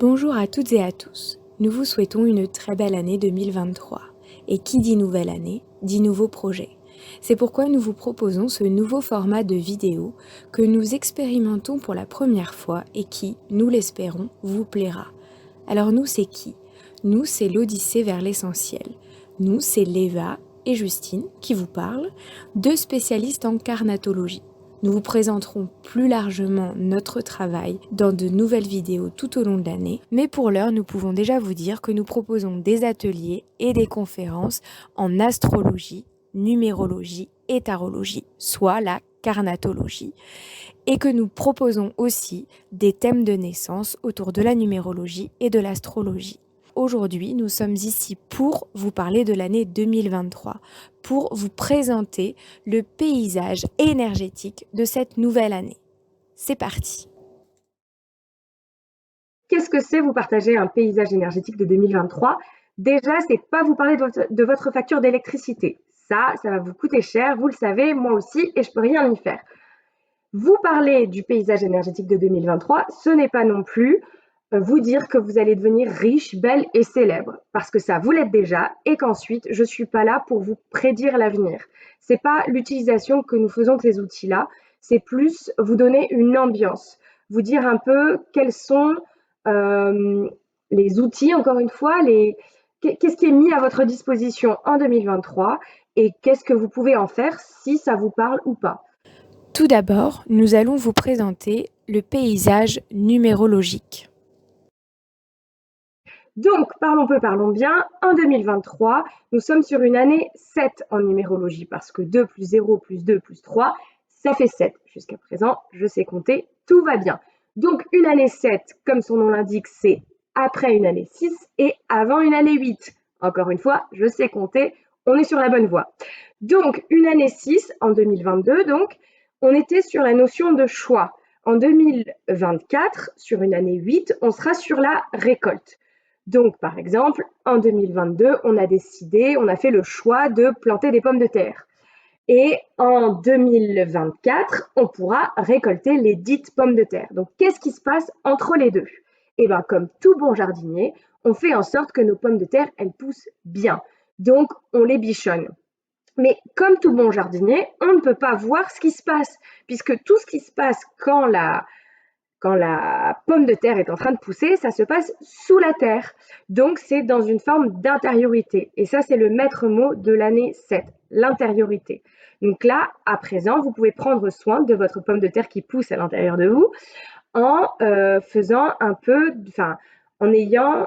Bonjour à toutes et à tous. Nous vous souhaitons une très belle année 2023. Et qui dit nouvelle année, dit nouveaux projets. C'est pourquoi nous vous proposons ce nouveau format de vidéo que nous expérimentons pour la première fois et qui, nous l'espérons, vous plaira. Alors nous, c'est qui? Nous, c'est l'Odyssée vers l'essentiel. Nous, c'est Léva et Justine qui vous parlent, deux spécialistes en carnatologie. Nous vous présenterons plus largement notre travail dans de nouvelles vidéos tout au long de l'année, mais pour l'heure, nous pouvons déjà vous dire que nous proposons des ateliers et des conférences en astrologie, numérologie et tarologie, soit la carnatologie, et que nous proposons aussi des thèmes de naissance autour de la numérologie et de l'astrologie. Aujourd'hui, nous sommes ici pour vous parler de l'année 2023, pour vous présenter le paysage énergétique de cette nouvelle année. C'est parti! Qu'est-ce que c'est vous partager un paysage énergétique de 2023? Déjà, c'est pas vous parler de votre facture d'électricité. Ça va vous coûter cher, vous le savez, moi aussi, et je peux rien y faire. Vous parler du paysage énergétique de 2023, ce n'est pas non plus vous dire que vous allez devenir riche, belle et célèbre, parce que ça, vous l'êtes déjà, et qu'ensuite, je suis pas là pour vous prédire l'avenir. C'est pas l'utilisation que nous faisons de ces outils-là, c'est plus vous donner une ambiance, vous dire un peu quels sont les outils, encore une fois, qu'est-ce qui est mis à votre disposition en 2023 et qu'est-ce que vous pouvez en faire si ça vous parle ou pas. Tout d'abord, nous allons vous présenter le paysage numérologique. Donc, parlons peu, parlons bien. En 2023, nous sommes sur une année 7 en numérologie parce que 2 plus 0 plus 2 plus 3, ça fait 7. Jusqu'à présent, je sais compter, tout va bien. Donc, une année 7, comme son nom l'indique, c'est après une année 6 et avant une année 8. Encore une fois, je sais compter, on est sur la bonne voie. Donc, une année 6 en 2022, donc, on était sur la notion de choix. En 2024, sur une année 8, on sera sur la récolte. Donc, par exemple, en 2022, on a fait le choix de planter des pommes de terre. Et en 2024, on pourra récolter les dites pommes de terre. Donc, qu'est-ce qui se passe entre les deux? Eh bien, comme tout bon jardinier, on fait en sorte que nos pommes de terre, elles poussent bien. Donc, on les bichonne. Mais comme tout bon jardinier, on ne peut pas voir ce qui se passe, puisque tout ce qui se passe quand la pomme de terre est en train de pousser, ça se passe sous la terre. Donc, c'est dans une forme d'intériorité. Et ça, c'est le maître mot de l'année 7, l'intériorité. Donc là, à présent, vous pouvez prendre soin de votre pomme de terre qui pousse à l'intérieur de vous en faisant un peu, en ayant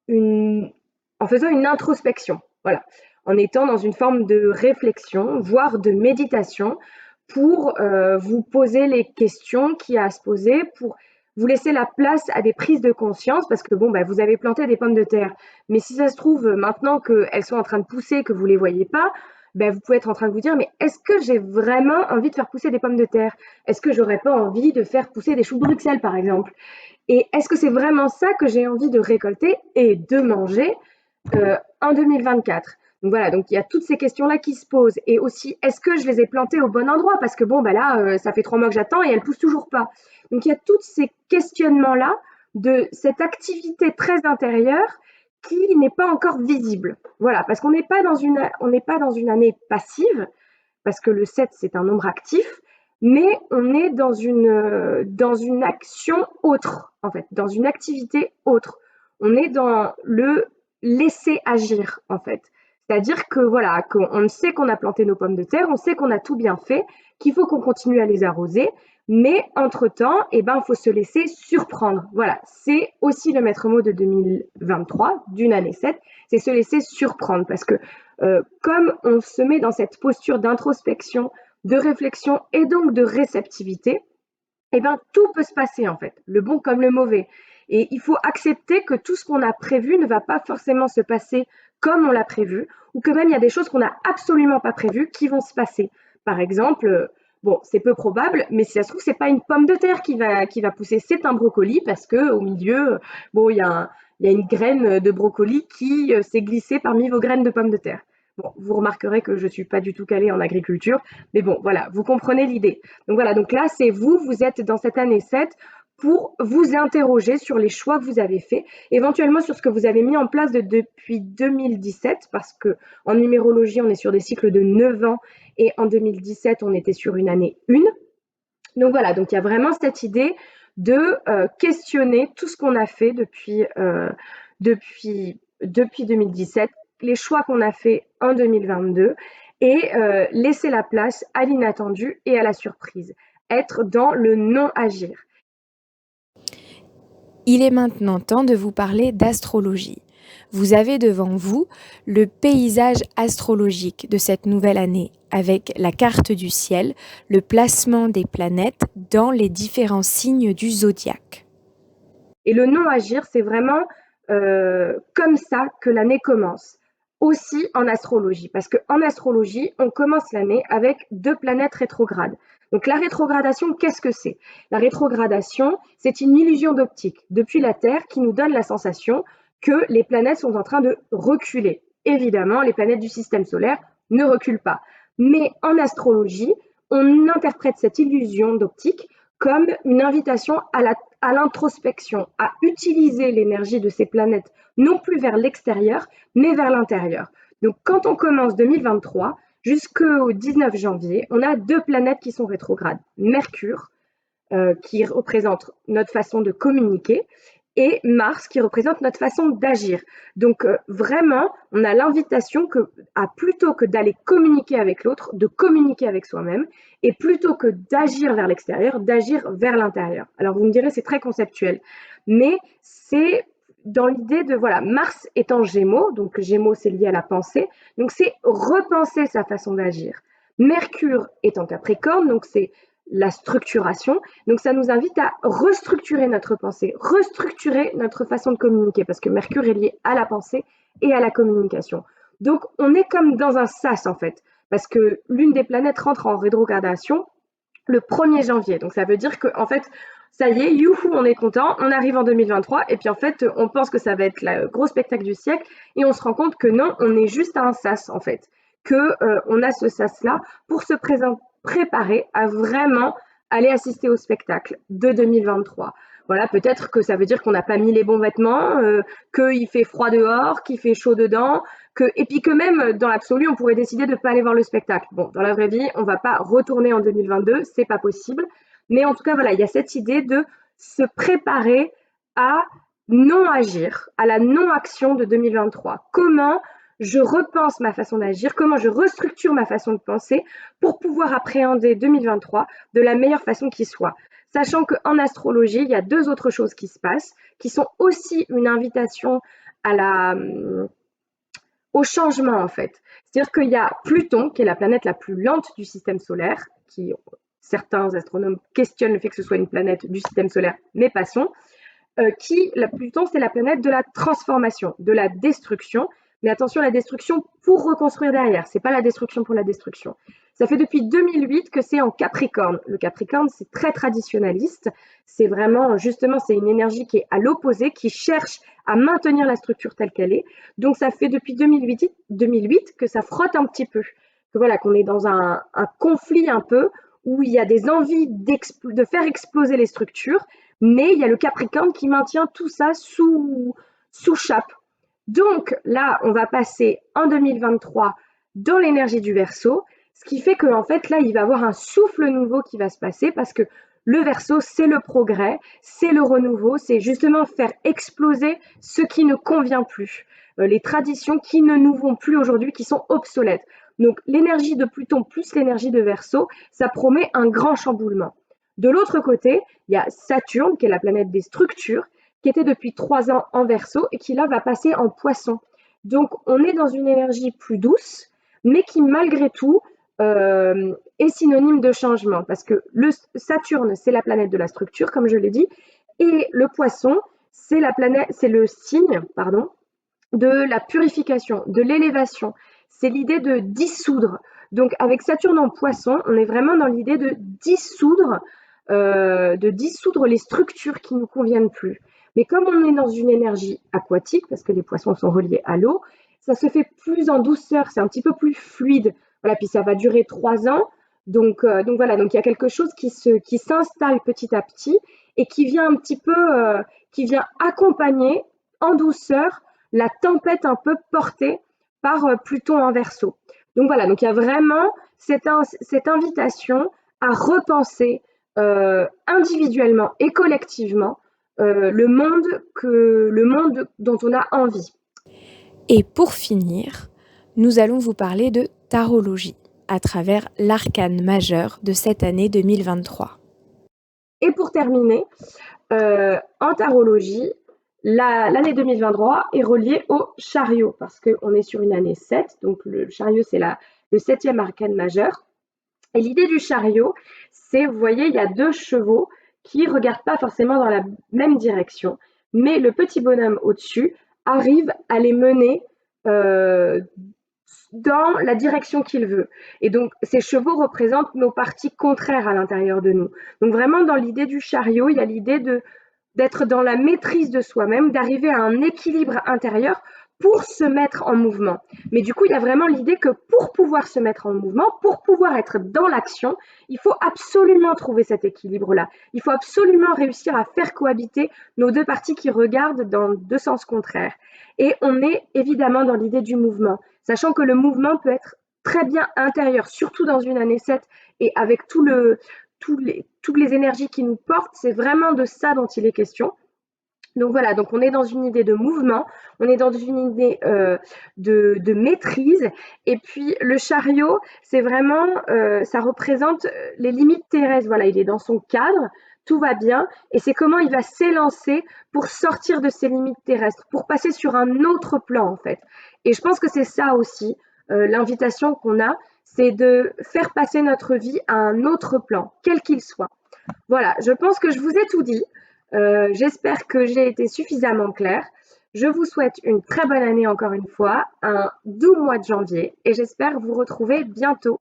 en faisant une introspection. Voilà. En étant dans une forme de réflexion, voire de méditation, pour vous poser les questions qu'il y a à se poser, pour vous laisser la place à des prises de conscience, parce que bon, vous avez planté des pommes de terre, mais si ça se trouve, maintenant qu'elles sont en train de pousser, que vous ne les voyez pas, vous pouvez être en train de vous dire, mais est-ce que j'ai vraiment envie de faire pousser des pommes de terre? Est-ce que j'aurais pas envie de faire pousser des choux de Bruxelles, par exemple? Et est-ce que c'est vraiment ça que j'ai envie de récolter et de manger en 2024? Donc voilà, donc il y a toutes ces questions-là qui se posent. Et aussi, est-ce que je les ai plantées au bon endroit? Parce que bon, là, ça fait 3 mois que j'attends et elles poussent toujours pas. Donc il y a tous ces questionnements-là de cette activité très intérieure qui n'est pas encore visible. Voilà, parce qu'on n'est pas dans une année passive, parce que le 7, c'est un nombre actif, mais on est dans une action autre, en fait, dans une activité autre. On est dans le laisser agir, en fait. C'est-à-dire que voilà, qu'on sait qu'on a planté nos pommes de terre, on sait qu'on a tout bien fait, qu'il faut qu'on continue à les arroser, mais entre-temps, il faut se laisser surprendre. Voilà, c'est aussi le maître mot de 2023, d'une année 7, c'est se laisser surprendre, parce que comme on se met dans cette posture d'introspection, de réflexion et donc de réceptivité, tout peut se passer en fait, le bon comme le mauvais. Et il faut accepter que tout ce qu'on a prévu ne va pas forcément se passer comme on l'a prévu, ou que même il y a des choses qu'on n'a absolument pas prévues qui vont se passer. Par exemple, bon, c'est peu probable, mais si ça se trouve, c'est pas une pomme de terre qui va pousser, c'est un brocoli parce que au milieu, bon, il y a une graine de brocoli qui s'est glissée parmi vos graines de pommes de terre. Bon, vous remarquerez que je ne suis pas du tout calée en agriculture, mais bon, voilà, vous comprenez l'idée. Donc voilà, donc là, c'est vous êtes dans cette année 7 pour vous interroger sur les choix que vous avez faits, éventuellement sur ce que vous avez mis en place depuis 2017, parce que en numérologie, on est sur des cycles de 9 ans et en 2017, on était sur une année 1. Donc voilà, donc il y a vraiment cette idée de questionner tout ce qu'on a fait depuis 2017, les choix qu'on a fait en 2022 et laisser la place à l'inattendu et à la surprise. Être dans le non-agir. Il est maintenant temps de vous parler d'astrologie. Vous avez devant vous le paysage astrologique de cette nouvelle année avec la carte du ciel, le placement des planètes dans les différents signes du zodiaque. Et le non-agir, c'est vraiment comme ça que l'année commence. Aussi en astrologie, parce qu'en astrologie, on commence l'année avec 2 planètes rétrogrades. Donc la rétrogradation, qu'est-ce que c'est? La rétrogradation, c'est une illusion d'optique depuis la Terre qui nous donne la sensation que les planètes sont en train de reculer. Évidemment, les planètes du système solaire ne reculent pas. Mais en astrologie, on interprète cette illusion d'optique comme une invitation à l'introspection, à utiliser l'énergie de ces planètes non plus vers l'extérieur, mais vers l'intérieur. Donc quand on commence 2023, jusqu'au 19 janvier, on a 2 planètes qui sont rétrogrades. Mercure, qui représente notre façon de communiquer, et Mars, qui représente notre façon d'agir. Donc vraiment, on a l'invitation plutôt que d'aller communiquer avec l'autre, de communiquer avec soi-même, et plutôt que d'agir vers l'extérieur, d'agir vers l'intérieur. Alors vous me direz, c'est très conceptuel, mais c'est dans l'idée de, voilà, Mars est en Gémeaux, donc Gémeaux c'est lié à la pensée, donc c'est repenser sa façon d'agir. Mercure est en Capricorne, donc c'est la structuration. Donc ça nous invite à restructurer notre pensée, restructurer notre façon de communiquer, parce que Mercure est lié à la pensée et à la communication. Donc on est comme dans un sas en fait, parce que l'une des planètes rentre en rétrogradation le 1er janvier. Donc ça veut dire qu'en fait, ça y est, youhou, on est content, on arrive en 2023, et puis en fait, on pense que ça va être le gros spectacle du siècle, et on se rend compte que non, on est juste à un sas en fait, que on a ce sas-là pour se préparer à vraiment aller assister au spectacle de 2023. Voilà, peut-être que ça veut dire qu'on n'a pas mis les bons vêtements, qu'il fait froid dehors, qu'il fait chaud dedans, et puis que même dans l'absolu, on pourrait décider de ne pas aller voir le spectacle. Bon, dans la vraie vie, on ne va pas retourner en 2022, c'est pas possible. Mais en tout cas, voilà, il y a cette idée de se préparer à non-agir, à la non-action de 2023. Comment je repense ma façon d'agir, comment je restructure ma façon de penser pour pouvoir appréhender 2023 de la meilleure façon qui soit. Sachant qu'en astrologie, il y a 2 autres choses qui se passent, qui sont aussi une invitation au changement en fait. C'est-à-dire qu'il y a Pluton, qui est la planète la plus lente du système solaire, qui certains astronomes questionnent le fait que ce soit une planète du système solaire, mais passons, Pluton, c'est la planète de la transformation, de la destruction. Mais attention, la destruction pour reconstruire derrière, c'est pas la destruction pour la destruction. Ça fait depuis 2008 que c'est en Capricorne. Le Capricorne, c'est très traditionnaliste. C'est vraiment, justement, c'est une énergie qui est à l'opposé, qui cherche à maintenir la structure telle qu'elle est. Donc, ça fait depuis 2008 que ça frotte un petit peu. Que voilà, qu'on est dans un conflit un peu où il y a des envies de faire exploser les structures, mais il y a le Capricorne qui maintient tout ça sous chape. Donc là, on va passer en 2023 dans l'énergie du Verseau, ce qui fait qu'en fait, là, il va y avoir un souffle nouveau qui va se passer parce que le Verseau, c'est le progrès, c'est le renouveau, c'est justement faire exploser ce qui ne convient plus, les traditions qui ne nous vont plus aujourd'hui, qui sont obsolètes. Donc l'énergie de Pluton plus l'énergie de Verseau, ça promet un grand chamboulement. De l'autre côté, il y a Saturne, qui est la planète des structures, qui était depuis 3 ans en Verseau et qui là va passer en Poisson. Donc on est dans une énergie plus douce, mais qui malgré tout est synonyme de changement, parce que le Saturne, c'est la planète de la structure, comme je l'ai dit, et le Poisson, c'est le signe, de la purification, de l'élévation. C'est l'idée de dissoudre. Donc avec Saturne en Poisson, on est vraiment dans l'idée de dissoudre les structures qui ne nous conviennent plus. Mais comme on est dans une énergie aquatique, parce que les poissons sont reliés à l'eau, ça se fait plus en douceur, c'est un petit peu plus fluide. Voilà, puis ça va durer 3 ans. Donc voilà, donc il y a quelque chose qui s'installe petit à petit et qui vient un petit peu, qui vient accompagner en douceur la tempête un peu portée par Pluton en Verseau. Donc voilà, donc il y a vraiment cette invitation à repenser individuellement et collectivement le monde dont on a envie. Et pour finir, nous allons vous parler de tarologie à travers l'arcane majeur de cette année 2023. Et pour terminer, en tarologie, l'année 2023 est reliée au chariot parce qu'on est sur une année 7, donc le chariot c'est le 7e arcane majeur. Et l'idée du chariot, c'est, vous voyez, il y a deux chevaux qui ne regardent pas forcément dans la même direction, mais le petit bonhomme au-dessus arrive à les mener dans la direction qu'il veut. Et donc, ces chevaux représentent nos parties contraires à l'intérieur de nous. Donc, vraiment, dans l'idée du chariot, il y a l'idée d'être dans la maîtrise de soi-même, d'arriver à un équilibre intérieur pour se mettre en mouvement. Mais du coup, il y a vraiment l'idée que pour pouvoir se mettre en mouvement, pour pouvoir être dans l'action, il faut absolument trouver cet équilibre-là. Il faut absolument réussir à faire cohabiter nos deux parties qui regardent dans deux sens contraires. Et on est évidemment dans l'idée du mouvement, sachant que le mouvement peut être très bien intérieur, surtout dans une année 7 et avec toutes les énergies qui nous portent, c'est vraiment de ça dont il est question. Donc voilà, donc on est dans une idée de mouvement, on est dans une idée de maîtrise. Et puis le chariot, c'est vraiment, ça représente les limites terrestres. Voilà, il est dans son cadre, tout va bien. Et c'est comment il va s'élancer pour sortir de ses limites terrestres, pour passer sur un autre plan en fait. Et je pense que c'est ça aussi, l'invitation qu'on a, c'est de faire passer notre vie à un autre plan, quel qu'il soit. Voilà, je pense que je vous ai tout dit. J'espère que j'ai été suffisamment claire. Je vous souhaite une très bonne année encore une fois, un doux mois de janvier et j'espère vous retrouver bientôt.